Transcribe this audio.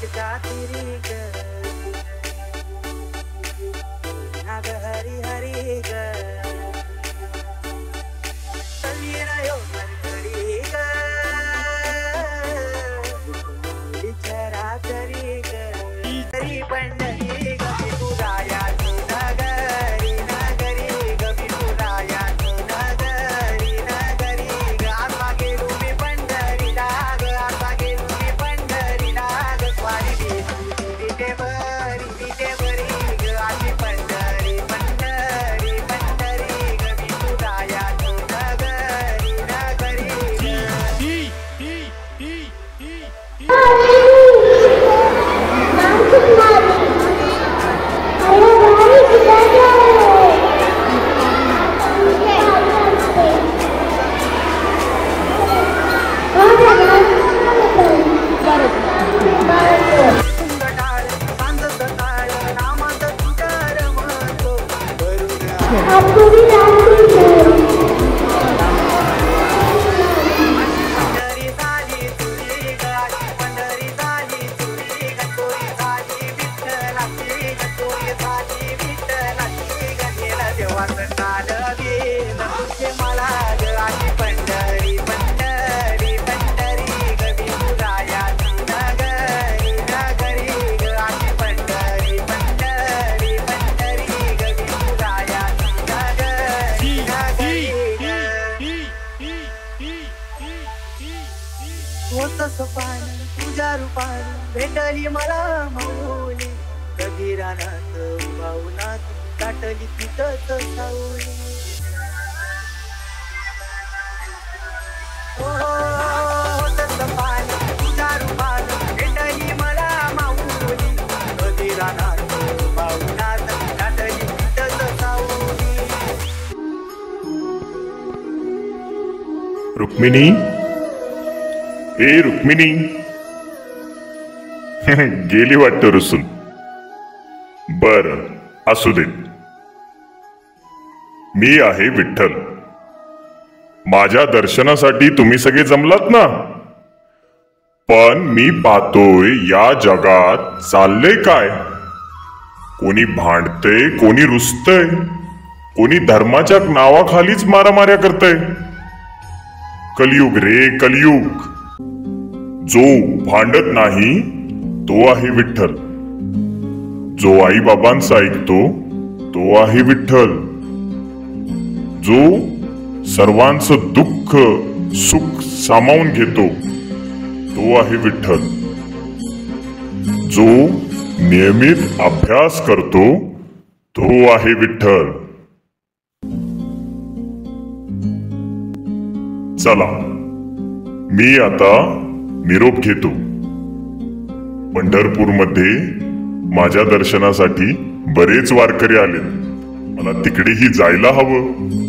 जगता तेरी नाग हरी हरी ग चलिए रहो मनकरी ग बिचारा तरी ग तरी पंढरी ग विठुराया नगरी नगरी ग विठुराया नगरी नगरी ग आता गेलो मी पंढरी नाग आता गेलो मी पंढरी नाग स्वारी विटे बरी ग आजी पंढरी पंढरी पंढरी ग विठुराया नगरी नगरी सोपान तुझ्या रूपान भेटली मला माऊली कबीरानाथ भावनात दाटली तिथंच सावली सोपान तुझ्या रूपान भेटली मला माऊली कबीरानाथ भावनात दाटली तिथंच सावली. रुक्मिणी, ए रुक्मिणी, गेली वाटतं रुसून. बर असू देत. मी आहे विठ्ठल. माझ्या दर्शनासाठी तुम्ही सगळे जमलात ना. पण मी पाहतोय या जगात चाललंय काय. कोणी भांडतय, कोणी रुसतय, कोणी धर्माच्या नावाखालीच मारामाऱ्या करतय. कलियुग रे कलियुग. जो भांडत नाही तो आहे विठ्ठल. जो आई बाबांचा ऐकतो तो आहे विठ्ठल. जो सर्वांचं दुःख सुख सामावून घेतो तो आहे विठ्ठल. जो नियमित अभ्यास करतो तो आहे विठ्ठल. चला मी आता निरोप घेतो. पंढरपूरमध्ये माझ्या दर्शनासाठी बरेच वारकरी आले. मला तिकडेही जायला हवं.